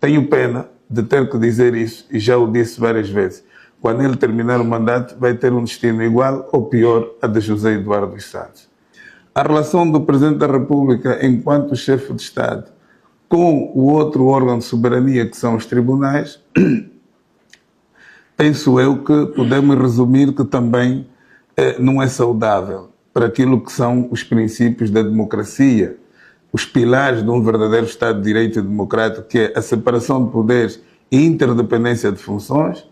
Tenho pena de ter que dizer isso, e já o disse várias vezes. Quando ele terminar o mandato, vai ter um destino igual ou pior a de José Eduardo dos Santos. A relação do Presidente da República, enquanto chefe de Estado, com o outro órgão de soberania, que são os tribunais, penso eu que podemos resumir que também não é saudável para aquilo que são os princípios da democracia, os pilares de um verdadeiro Estado de Direito e democrático, que é a separação de poderes e interdependência de funções,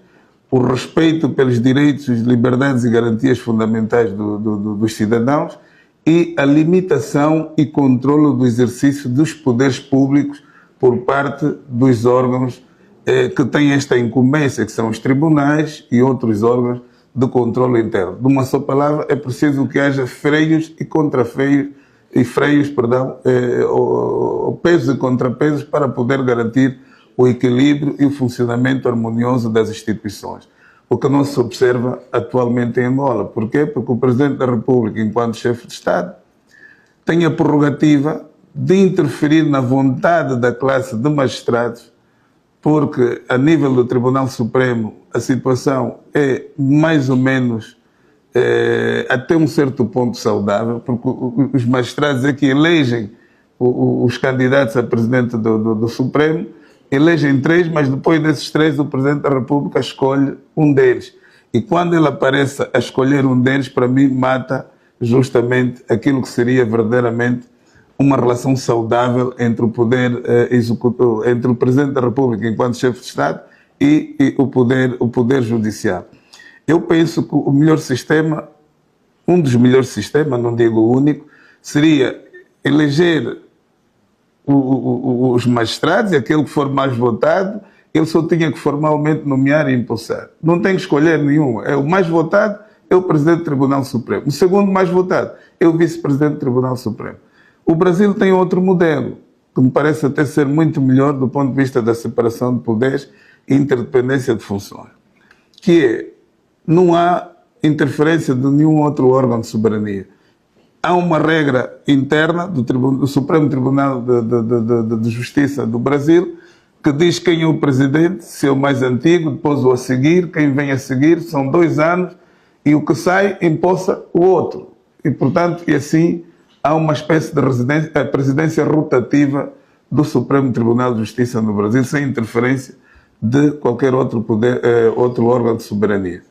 o respeito pelos direitos, liberdades e garantias fundamentais dos cidadãos e a limitação e controle do exercício dos poderes públicos por parte dos órgãos que têm esta incumbência, que são os tribunais e outros órgãos de controle interno. De uma só palavra, é preciso que haja freios e contrafreios, pesos e contrapesos para poder garantir o equilíbrio e o funcionamento harmonioso das instituições. O que não se observa atualmente em Angola. Porquê? Porque o Presidente da República, enquanto chefe de Estado, tem a prerrogativa de interferir na vontade da classe de magistrados, porque a nível do Tribunal Supremo a situação é mais ou menos até um certo ponto saudável, porque os magistrados é que elegem os candidatos a presidente do Supremo, elegem 3, mas depois desses 3 o Presidente da República escolhe um deles. E quando ele aparece a escolher um deles, para mim mata justamente aquilo que seria verdadeiramente uma relação saudável entre o poder executivo, entre o Presidente da República enquanto chefe de Estado e o poder judicial. Eu penso que o melhor sistema, um dos melhores sistemas, não digo o único, seria eleger os magistrados, e aquele que for mais votado, ele só tinha que formalmente nomear e impulsar. Não tem que escolher nenhum. É o mais votado, é o Presidente do Tribunal Supremo. O segundo mais votado é o Vice-Presidente do Tribunal Supremo. O Brasil tem outro modelo, que me parece até ser muito melhor do ponto de vista da separação de poderes e interdependência de funções, que é, não há interferência de nenhum outro órgão de soberania. Há uma regra interna do Supremo Tribunal de Justiça do Brasil que diz quem é o presidente, se é o mais antigo, depois o a seguir, quem vem a seguir, são 2 anos, e o que sai empossa o outro. E, portanto, e assim há uma espécie de presidência rotativa do Supremo Tribunal de Justiça no Brasil, sem interferência de qualquer outro poder, outro órgão de soberania.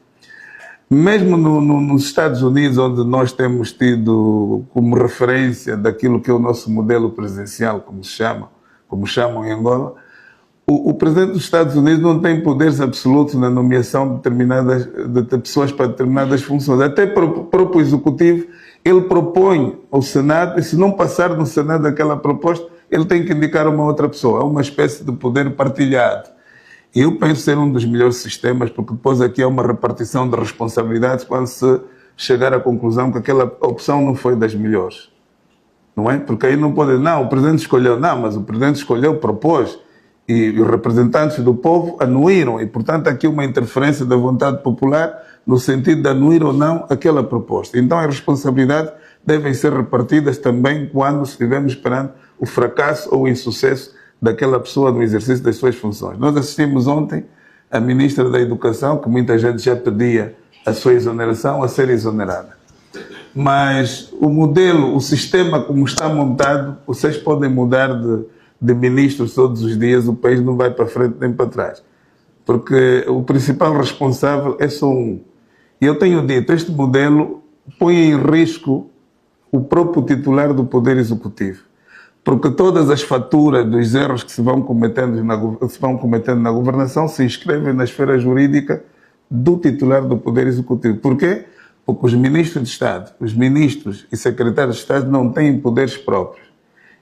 Mesmo nos Estados Unidos, onde nós temos tido como referência daquilo que é o nosso modelo presidencial, como chamam em Angola, o Presidente dos Estados Unidos não tem poderes absolutos na nomeação de pessoas para determinadas funções. Até próprio Executivo, ele propõe ao Senado, e se não passar no Senado aquela proposta, ele tem que indicar uma outra pessoa. É uma espécie de poder partilhado. E eu penso ser um dos melhores sistemas, porque depois aqui há uma repartição de responsabilidades quando se chegar à conclusão que aquela opção não foi das melhores. Não é? Porque aí não pode... Não, o Presidente escolheu. Não, mas o Presidente escolheu, propôs. E os representantes do povo anuíram. E, portanto, aqui uma interferência da vontade popular no sentido de anuir ou não aquela proposta. Então, as responsabilidades devem ser repartidas também quando estivermos perante o fracasso ou o insucesso daquela pessoa no exercício das suas funções. Nós assistimos ontem a Ministra da Educação, que muita gente já pedia a sua exoneração, a ser exonerada. Mas o modelo, o sistema como está montado, vocês podem mudar de ministros todos os dias, o país não vai para frente nem para trás. Porque o principal responsável é só um. E eu tenho dito, este modelo põe em risco o próprio titular do Poder Executivo. Porque todas as faturas dos erros que se vão cometendo na governação se inscrevem na esfera jurídica do titular do Poder Executivo. Porquê? Porque os ministros de Estado, os ministros e secretários de Estado não têm poderes próprios.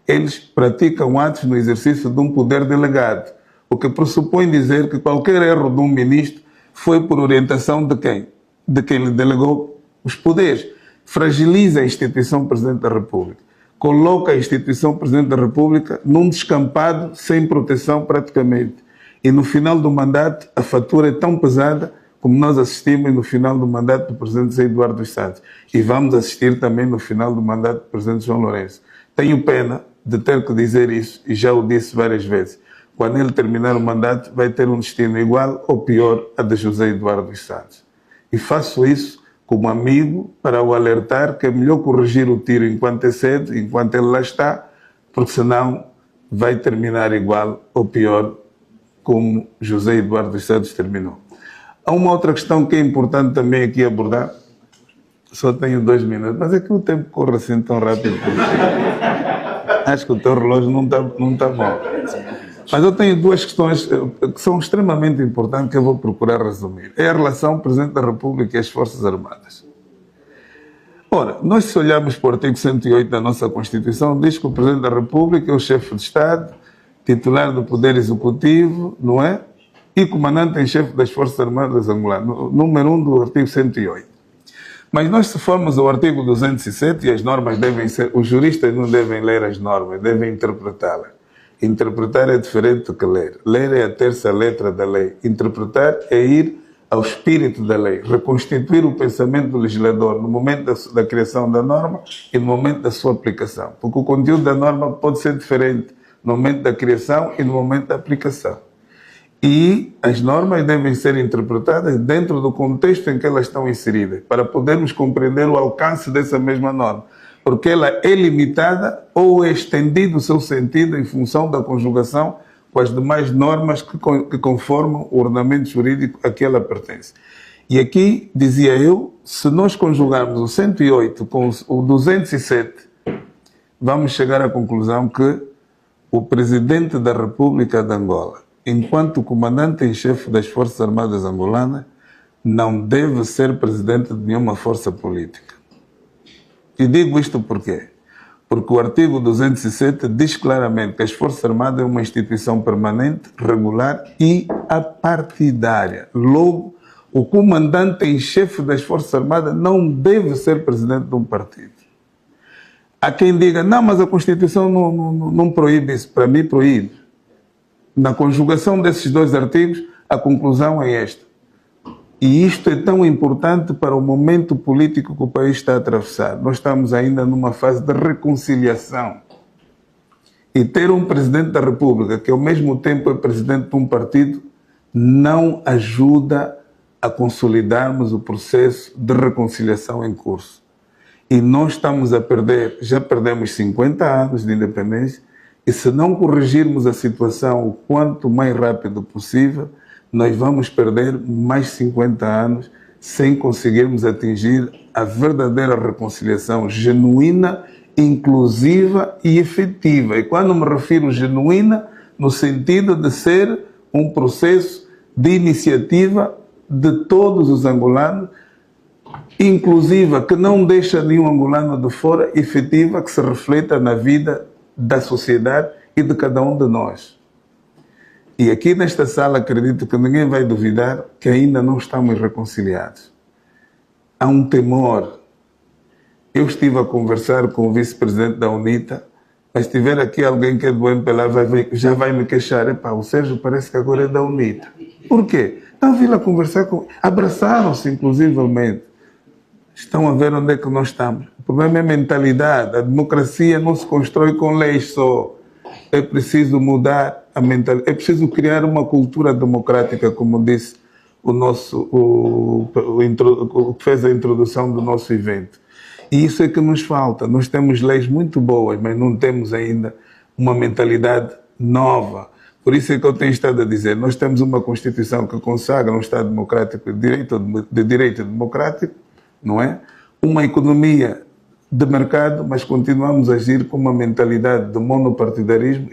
Eles praticam atos no exercício de um poder delegado, o que pressupõe dizer que qualquer erro de um ministro foi por orientação de quem? De quem lhe delegou os poderes. Fragiliza a instituição Presidente da República. Coloca a instituição Presidente da República num descampado sem proteção praticamente. E no final do mandato a fatura é tão pesada como nós assistimos no final do mandato do Presidente José Eduardo dos Santos. E vamos assistir também no final do mandato do Presidente João Lourenço. Tenho pena de ter que dizer isso, e já o disse várias vezes. quando ele terminar o mandato, vai ter um destino igual ou pior a de José Eduardo dos Santos. E faço isso como amigo para o alertar que é melhor corrigir o tiro enquanto é cedo, enquanto ele lá está, porque senão vai terminar igual ou pior como José Eduardo dos Santos terminou. Há uma outra questão que é importante também aqui abordar. Só tenho 2 minutos, mas é que o tempo corre assim tão rápido. Acho que o teu relógio não tá bom. Mas eu tenho 2 questões que são extremamente importantes que eu vou procurar resumir. É a relação Presidente da República e as Forças Armadas. Ora, nós se olharmos para o artigo 108 da nossa Constituição, diz que o Presidente da República é o chefe de Estado, titular do Poder Executivo, não é? E comandante em chefe das Forças Armadas angolanas, número 1 do artigo 108. Mas nós, se formos ao artigo 207, e as normas devem ser... Os juristas não devem ler as normas, devem interpretá-las. Interpretar é diferente do que ler. Ler é a terça letra da lei. Interpretar é ir ao espírito da lei, reconstituir o pensamento do legislador no momento da criação da norma e no momento da sua aplicação. Porque o conteúdo da norma pode ser diferente no momento da criação e no momento da aplicação. E as normas devem ser interpretadas dentro do contexto em que elas estão inseridas, para podermos compreender o alcance dessa mesma norma. Porque ela é limitada ou é estendido o seu sentido em função da conjugação com as demais normas que conformam o ordenamento jurídico a que ela pertence. E aqui, dizia eu, se nós conjugarmos o 108 com o 207, vamos chegar à conclusão que o Presidente da República de Angola, enquanto comandante em chefe das Forças Armadas angolanas, não deve ser presidente de nenhuma força política. E digo isto por quê? Porque o artigo 207 diz claramente que as Forças Armadas é uma instituição permanente, regular e apartidária. Logo, o comandante em chefe das Forças Armadas não deve ser presidente de um partido. Há quem diga, não, mas a Constituição não proíbe isso. Para mim, proíbe. Na conjugação desses 2 artigos, a conclusão é esta. E isto é tão importante para o momento político que o país está a atravessar. Nós estamos ainda numa fase de reconciliação. E ter um Presidente da República, que ao mesmo tempo é presidente de um partido, não ajuda a consolidarmos o processo de reconciliação em curso. E nós estamos a perder, já perdemos 50 anos de independência, e se não corrigirmos a situação o quanto mais rápido possível, nós vamos perder mais 50 anos sem conseguirmos atingir a verdadeira reconciliação genuína, inclusiva e efetiva. E quando me refiro genuína, no sentido de ser um processo de iniciativa de todos os angolanos, inclusiva, que não deixa nenhum angolano de fora, efetiva, que se reflita na vida da sociedade e de cada um de nós. E aqui nesta sala acredito que ninguém vai duvidar que ainda não estamos reconciliados. Há um temor. Eu estive a conversar com o vice-presidente da UNITA, mas se tiver aqui alguém que é do MPLA, já vai me queixar. Epá, o Sérgio parece que agora é da UNITA. Por quê? Não vi lá conversar com... Abraçaram-se, inclusivelmente. Estão a ver onde é que nós estamos. O problema é a mentalidade. A democracia não se constrói com leis só. É preciso mudar a mentalidade. É preciso criar uma cultura democrática, como disse o que fez a introdução do nosso evento. E isso é que nos falta. Nós temos leis muito boas, mas não temos ainda uma mentalidade nova. Por isso é que eu tenho estado a dizer, nós temos uma Constituição que consagra um Estado democrático de direito democrático, não é? Uma economia de mercado, mas continuamos a agir com uma mentalidade de monopartidarismo.